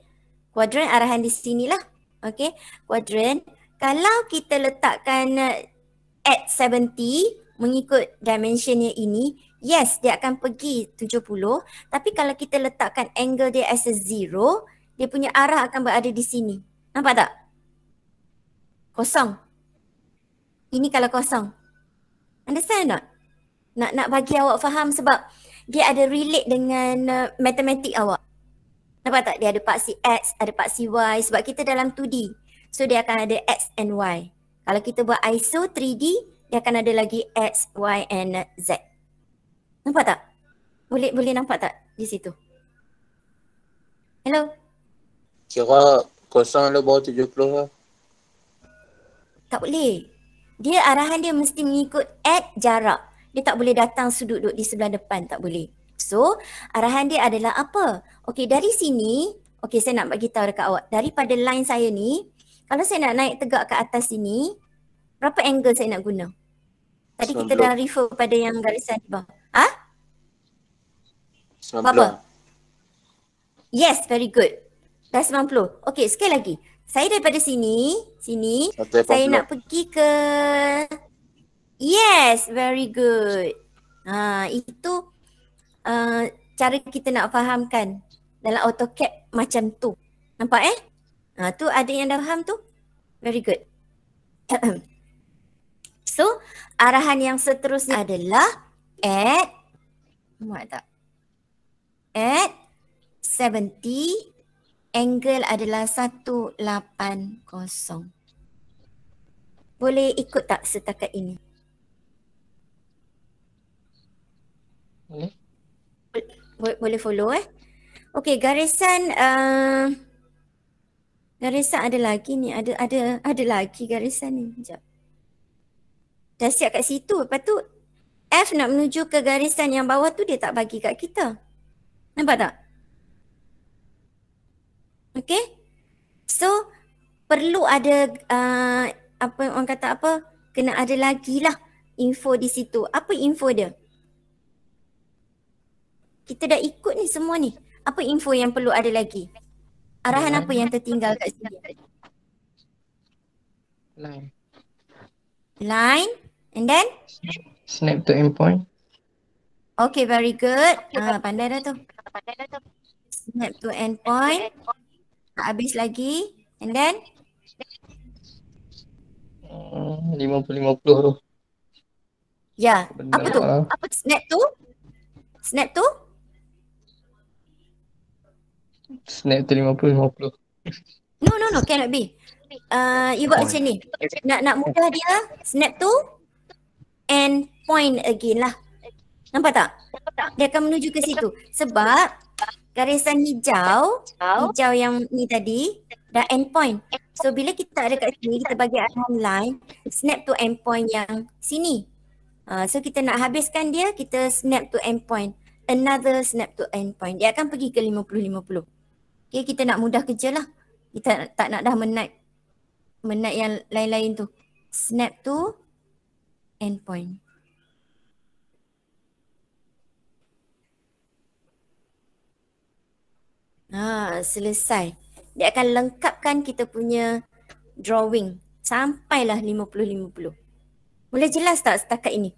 Kuadran arahan di sinilah. Okey. Kuadran. Kalau kita letakkan at 70 mengikut dimensionnya ini, yes, dia akan pergi 70. Tapi kalau kita letakkan angle dia as a 0, dia punya arah akan berada di sini. Nampak tak? Kosong. Ini kalau kosong. Understand tak? Nak bagi awak faham sebab dia ada relate dengan matematik awak. Nampak tak? Dia ada paksi X, ada paksi Y sebab kita dalam 2D. So dia akan ada X and Y. Kalau kita buat ISO 3D, dia akan ada lagi X, Y and Z. Nampak tak? Boleh nampak tak di situ? Hello? Kira kosong le bawah 70 lah. Tak boleh. Dia arahan dia mesti mengikut at jarak. Dia tak boleh datang sudut duduk di sebelah depan, tak boleh. So, arahan dia adalah apa? Okey, dari sini, okey saya nak bagi tahu dekat awak. Daripada line saya ni, kalau saya nak naik tegak ke atas sini, berapa angle saya nak guna? Tadi kita dah refer pada yang garisan di bawah. 90. Berapa? Yes, very good. Dah 90. Okey, sekali lagi. Saya daripada sini, 180. saya nak pergi ke... Yes, very good. Itu cara kita nak fahamkan dalam AutoCAD macam tu. Nampak tu ada yang dah faham tu? Very good. So, arahan yang seterusnya adalah add, muat tak? Add 70, angle adalah 180. Boleh ikut tak setakat ini? Boleh? Boleh follow Okey, garisan garisan ada lagi ni, ada lagi garisan ni. Sekejap. Dah siap kat situ. Lepas tu F nak menuju ke garisan yang bawah tu dia tak bagi kat kita. Nampak tak? Okey. So perlu ada apa orang kata apa? Kena ada lagi lah info di situ. Apa info dia? Kita dah ikut ni semua ni. Apa info yang perlu ada lagi? Arahan apa yang tertinggal kat sini? Line. Line. And then? Snap to endpoint. Okay, very good. Pandai dah tu. Snap to endpoint. Habis lagi. And then? 50-50 tu. Ya. Benar Apa tu? lah. Apa snap tu? Snap tu? Snap to 50-50. No. Cannot be. You buat macam ni. Nak mudah dia, snap tu and point again lah. Nampak tak? Dia akan menuju ke situ. Sebab garisan hijau yang ni tadi dah end point. So bila kita ada kat sini, kita bagi arahan line, snap to end point yang sini. So kita nak habiskan dia, kita snap to end point. Another snap to end point. Dia akan pergi ke 50-50. Okay, kita nak mudah kerja lah. Kita tak nak dah menat yang lain-lain tu. Snap to end point. Selesai. Dia akan lengkapkan kita punya drawing sampailah 50-50. Boleh jelas tak setakat ini?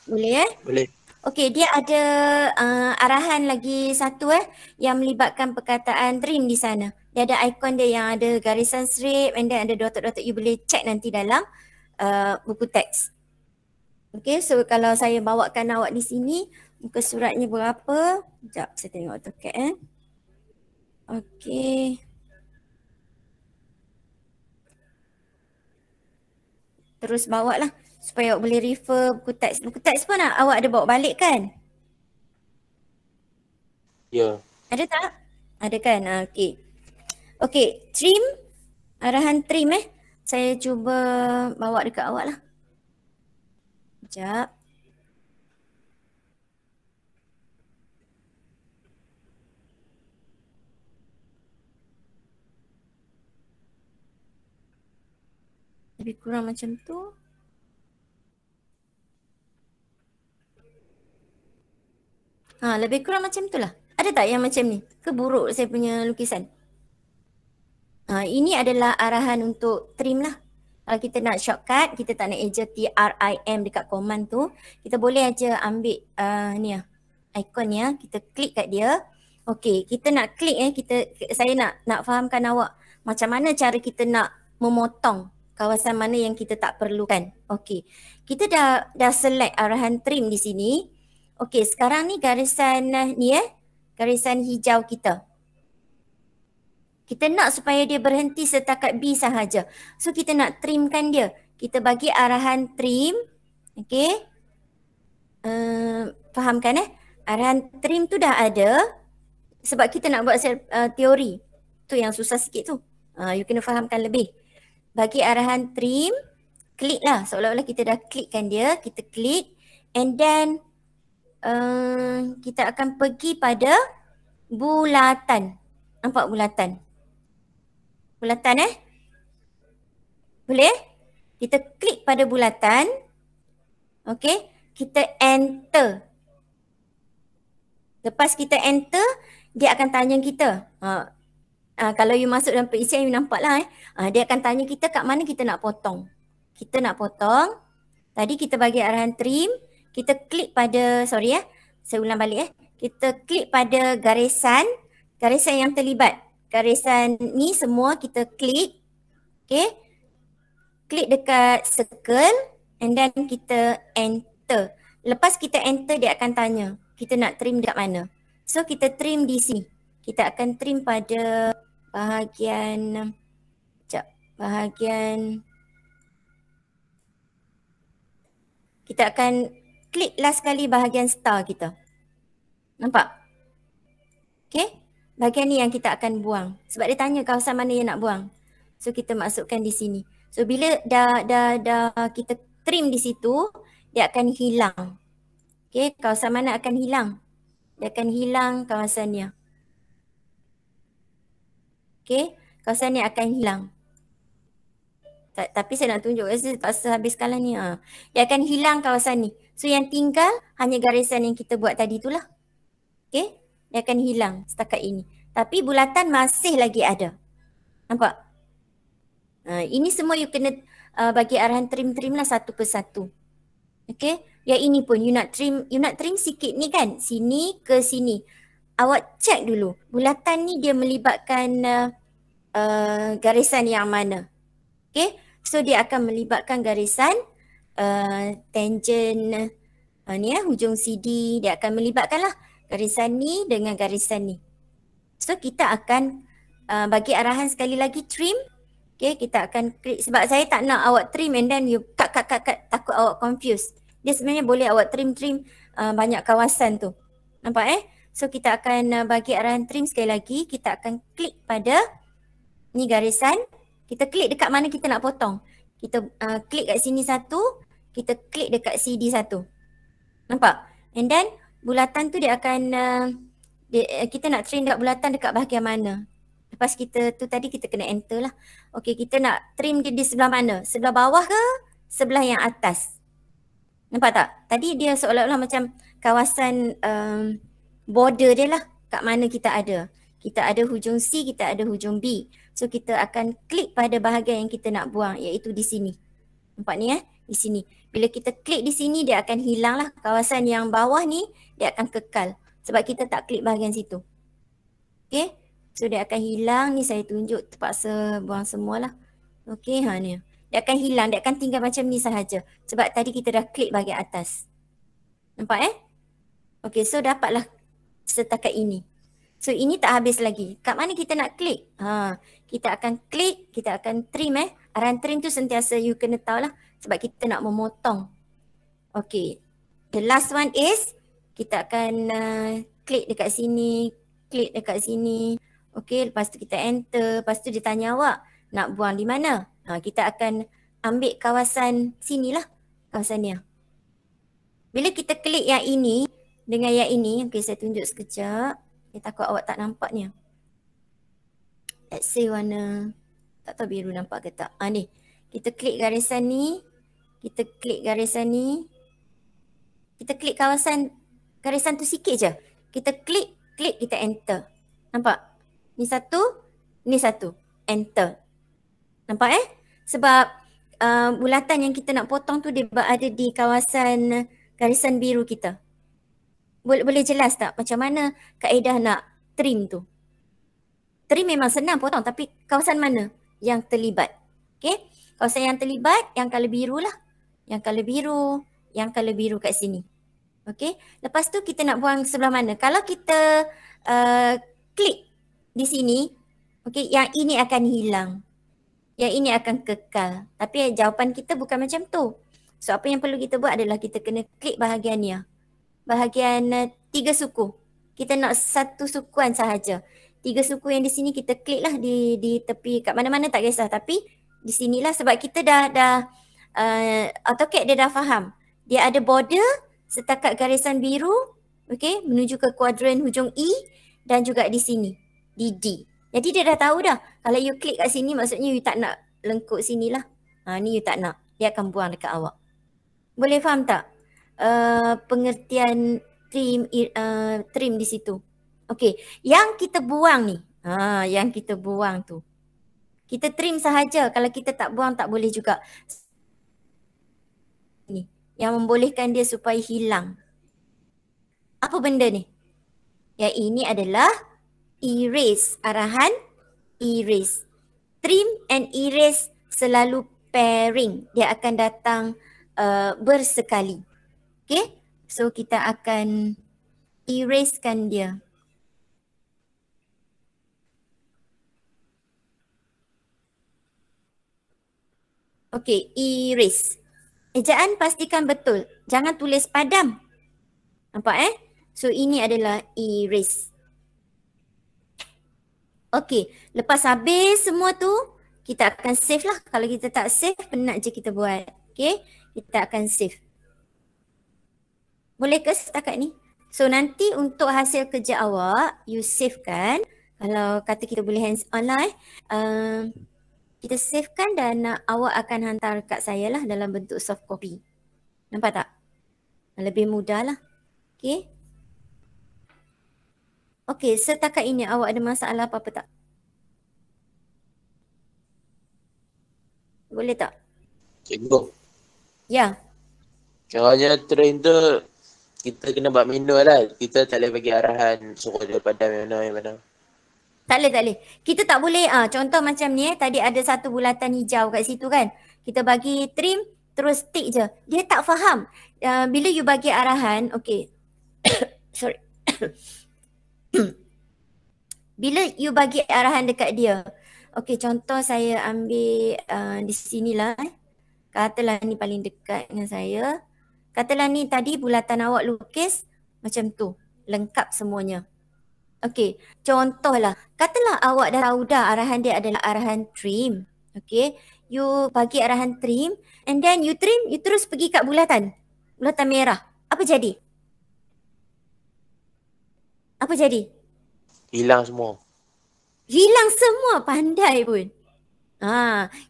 Boleh Boleh. Okey, dia ada arahan lagi satu yang melibatkan perkataan trim di sana. Dia ada ikon dia yang ada garisan strip and then ada dotted-dotted. You boleh check nanti dalam buku teks. Okey, so kalau saya bawakan awak di sini, muka suratnya berapa? Sekejap, saya tengok AutoCAD Okey. Terus bawa lah supaya awak boleh refer buku teks. Buku teks pun awak ada bawa balik kan? Ya. Ada tak? Ada kan? Okey. Okey, trim. Arahan trim saya cuba bawa dekat awak lah. Sekejap. Lebih kurang macam tu. Lebih kurang macam tu lah. Ada tak yang macam ni? Keburuk saya punya lukisan? Ini adalah arahan untuk trim lah. Kalau kita nak shortcut, kita tak nak eja TRIM dekat command tu, kita boleh aja ambil ni lah, ikon ni lah, kita klik kat dia. Okey, kita nak klik saya nak fahamkan awak macam mana cara kita nak memotong kawasan mana yang kita tak perlukan. Okey, kita dah select arahan trim di sini. Okey, sekarang ni garisan ni garisan hijau kita. Kita nak supaya dia berhenti setakat B sahaja. So kita nak trimkan dia. Kita bagi arahan trim. Okey. Fahamkan arahan trim tu dah ada. Sebab kita nak buat teori. Tu yang susah sikit tu. You kena fahamkan lebih. Bagi arahan trim. Klik lah. Seolah-olah kita dah klikkan dia. Kita klik. And then kita akan pergi pada bulatan. Nampak bulatan? Bulatan Boleh? Kita klik pada bulatan. Okey, kita enter. Lepas kita enter, dia akan tanya kita. Kalau you masuk dalam perisian, you nampak lah dia akan tanya kita kat mana kita nak potong. Kita nak potong. Tadi kita bagi arahan trim. kita klik pada, sorry saya ulang balik kita klik pada garisan yang terlibat. Garisan ni semua kita klik, okay. Klik dekat circle and then kita enter. Lepas kita enter dia akan tanya kita nak trim dekat mana. So kita trim di sini. Kita akan trim pada bahagian kita akan klik last kali bahagian star kita. Nampak? Okay. Bahagian ni yang kita akan buang. Sebab dia tanya kawasan mana yang nak buang. So kita masukkan di sini. So bila dah kita trim di situ, dia akan hilang. Okay, kawasan mana akan hilang? Dia akan hilang kawasannya. Okay, kawasan ni akan hilang. Tapi saya nak tunjuk, saya terpaksa habiskan lah ni. Dia akan hilang kawasan ni. So yang tinggal hanya garisan yang kita buat tadi itulah. Okay, dia akan hilang setakat ini. Tapi bulatan masih lagi ada. Nampak? Ini semua you kena bagi arahan trim-trim lah satu persatu. Okay, yang ini pun you nak trim sikit ni kan, sini ke sini. Awak check dulu, bulatan ni dia melibatkan garisan yang mana. Okay, so dia akan melibatkan garisan tangent ni hujung CD, dia akan melibatkan lah garisan ni dengan garisan ni. So kita akan bagi arahan sekali lagi trim. Okay, kita akan klik sebab saya tak nak awak trim and then you cut, takut awak confused. Dia sebenarnya boleh awak trim banyak kawasan tu. Nampak So kita akan bagi arahan trim sekali lagi. Kita akan klik pada ni garisan. Kita klik dekat mana kita nak potong. Kita klik kat sini satu. Kita klik dekat CD satu. Nampak? And then bulatan tu dia akan kita nak trim dekat bulatan dekat bahagian mana. Lepas kita tu tadi kita kena enter lah. Okey, kita nak trim dia di sebelah mana? Sebelah bawah ke sebelah yang atas? Nampak tak? Tadi dia seolah-olah macam kawasan border dia lah. Kat mana kita ada. Kita ada hujung C, kita ada hujung B. So kita akan klik pada bahagian yang kita nak buang, iaitu di sini. Nampak ni di sini. Bila kita klik di sini dia akan hilang lah. Kawasan yang bawah ni dia akan kekal. Sebab kita tak klik bahagian situ. Okay. So dia akan hilang, ni saya tunjuk terpaksa buang semualah. Okey, ni. Dia akan hilang, dia akan tinggal macam ni sahaja. Sebab tadi kita dah klik bahagian atas. Nampak Okey, so dapatlah setakat ini. So ini tak habis lagi. Kat mana kita nak klik? Kita akan klik, kita akan trim Arahan trim tu sentiasa you kena tahu lah. Sebab kita nak memotong. Okey. The last one is kita akan klik dekat sini, klik dekat sini. Okey, lepas tu kita enter. Lepas tu dia tanya awak nak buang di mana. Kita akan ambil kawasan sinilah. Kawasan ni. Bila kita klik yang ini dengan yang ini. Okey, saya tunjuk sekejap. Saya takut awak tak nampak ni. Let's say warna. Tak tahu biru nampak ke tak. Ni. Kita klik garisan ni. Kita klik garisan ni. Kita klik kawasan garisan tu sikit je. Kita klik, kita enter. Nampak? Ni satu, enter. Nampak Sebab bulatan yang kita nak potong tu dia berada di kawasan garisan biru kita. Boleh jelas tak macam mana kaedah nak trim tu? Trim memang senang potong tapi kawasan mana yang terlibat? Okay, kawasan yang terlibat yang color biru lah. Yang color biru kat sini. Okay, lepas tu kita nak buang sebelah mana? Kalau kita klik di sini, okay, yang ini akan hilang. Yang ini akan kekal. Tapi jawapan kita bukan macam tu. So apa yang perlu kita buat adalah kita kena klik bahagian ni. Bahagian 3 suku. Kita nak satu sukuan sahaja. 3 suku yang di sini kita klik lah di tepi kat mana-mana tak kisah. Tapi di sinilah sebab kita dah AutoCAD dia dah faham. Dia ada border setakat garisan biru, okay, menuju ke kuadran hujung E dan juga di sini. Di D. Jadi dia dah tahu dah. Kalau you klik kat sini maksudnya you tak nak lengkuk sinilah. Ni you tak nak. Dia akan buang dekat awak. Boleh faham tak? Pengertian trim di situ. Okey, yang kita buang ni. Yang kita buang tu. Kita trim sahaja. Kalau kita tak buang tak boleh juga. Ni. yang membolehkan dia supaya hilang. Apa benda ni? Yang ini adalah erase, arahan erase. Trim and erase selalu pairing. Dia akan datang bersekali. Okay, so kita akan erasekan dia. Okay, erase. Ejaan pastikan betul. Jangan tulis padam. Nampak So ini adalah erase. Okay, lepas habis semua tu, kita akan save lah. Kalau kita tak save, penat je kita buat. Okay, kita akan save. Boleh ke setakat ni? So nanti untuk hasil kerja awak, you save kan. Kalau kata kita boleh hands on lah kita save kan dan awak akan hantar kat saya lah dalam bentuk soft copy. Nampak tak? Lebih mudah lah. Okay. Okay, setakat ini awak ada masalah apa-apa tak? Boleh tak? Cikgu. Ya. Caranya train tu kita kena buat manual lah. Kita tak boleh bagi arahan suruh dia padam yang mana. Tak boleh. Kita tak boleh, contoh macam ni tadi ada satu bulatan hijau kat situ kan. Kita bagi trim, terus tick je. Dia tak faham. Bila you bagi arahan, okay. Sorry. Bila you bagi arahan dekat dia. Okay, contoh saya ambil di sinilah. Katalah ni paling dekat dengan saya. Katalah ni tadi bulatan awak lukis macam tu. Lengkap semuanya. Okay, contohlah. Katalah awak dah tahu dah arahan dia adalah arahan trim. Okay, you bagi arahan trim and then you trim, you terus pergi kat bulatan. Bulatan merah. Apa jadi? Apa jadi? Hilang semua. Hilang semua, pandai pun.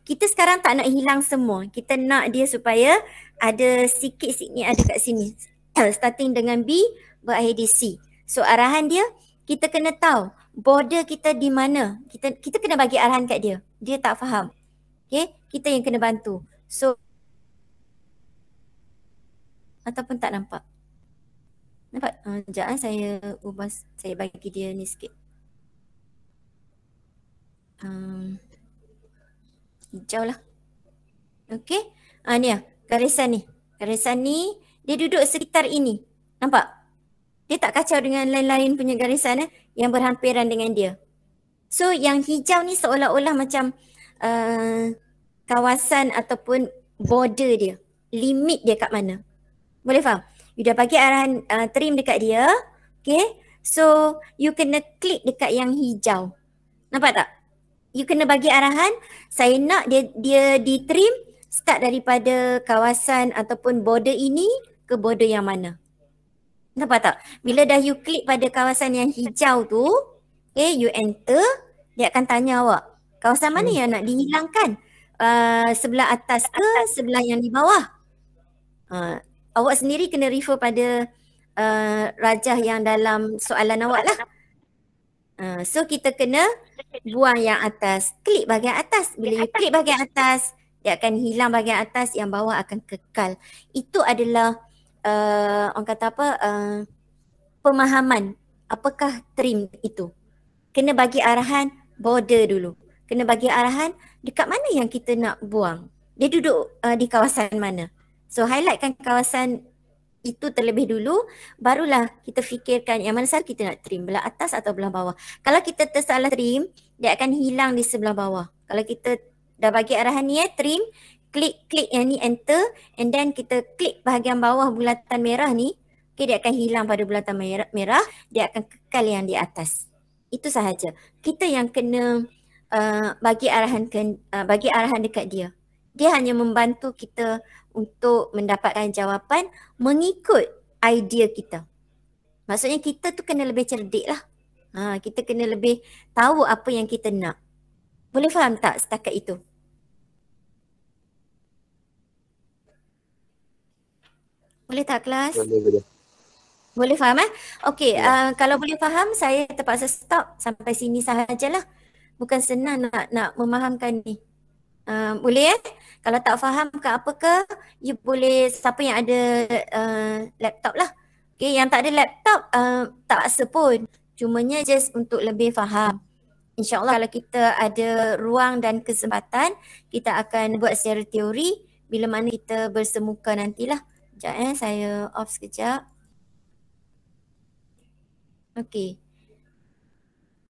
Kita sekarang tak nak hilang semua. Kita nak dia supaya ada sikit-sikit ada kat sini. Starting dengan B, berakhir di C. So arahan dia, kita kena tahu border kita di mana. Kita kena bagi arahan kat dia. Dia tak faham. Okay, kita yang kena bantu. So, ataupun tak nampak. Nampak? Sekejap saya ubah, saya bagi dia ni sikit. Hijau lah. Okay. Ni lah. Garisan ni. Garisan ni dia duduk sekitar ini. Nampak? Dia tak kacau dengan lain-lain punya garisan yang berhampiran dengan dia. So yang hijau ni seolah-olah macam kawasan ataupun border dia. Limit dia kat mana. Boleh faham? You dah bagi arahan trim dekat dia. Okay. So you kena klik dekat yang hijau. Nampak tak? You kena bagi arahan, saya nak dia di trim start daripada kawasan ataupun border ini ke border yang mana. Nampak tak? Bila dah you klik pada kawasan yang hijau tu, okay, you enter, dia akan tanya awak, kawasan mana yang nak dihilangkan? Sebelah atas ke sebelah yang di bawah? Awak sendiri kena refer pada rajah yang dalam soalan awak lah. So kita kena buang yang atas, klik bahagian atas. Bila you klik bahagian atas, dia akan hilang bahagian atas, yang bawah akan kekal. Itu adalah orang kata apa, pemahaman apakah trim itu. Kena bagi arahan border dulu. Kena bagi arahan dekat mana yang kita nak buang. Dia duduk di kawasan mana. So highlightkan kawasan itu terlebih dulu, barulah kita fikirkan yang mana sah kita nak trim, belah atas atau belah bawah. Kalau kita tersalah trim, dia akan hilang di sebelah bawah. Kalau kita dah bagi arahan ni trim, klik yang ni enter and then kita klik bahagian bawah bulatan merah ni, okay, dia akan hilang pada bulatan merah, dia akan kekal yang di atas. Itu sahaja. Kita yang kena bagi arahan dekat dia. Dia hanya membantu kita untuk mendapatkan jawapan mengikut idea kita. Maksudnya kita tu kena lebih cerdik lah. Kita kena lebih tahu apa yang kita nak. Boleh faham tak setakat itu? Boleh tak kelas? Boleh. Boleh faham Okey, kalau boleh faham saya terpaksa stop sampai sini sahajalah. Bukan senang nak memahamkan ni. Boleh Kalau tak faham ke apa ke, you boleh, siapa yang ada laptop lah. Okay, yang tak ada laptop tak paksa pun. Cumanya just untuk lebih faham. InsyaAllah kalau kita ada ruang dan kesempatan, kita akan buat secara teori bila mana kita bersemuka nantilah. Sekejap saya off sekejap. Okay.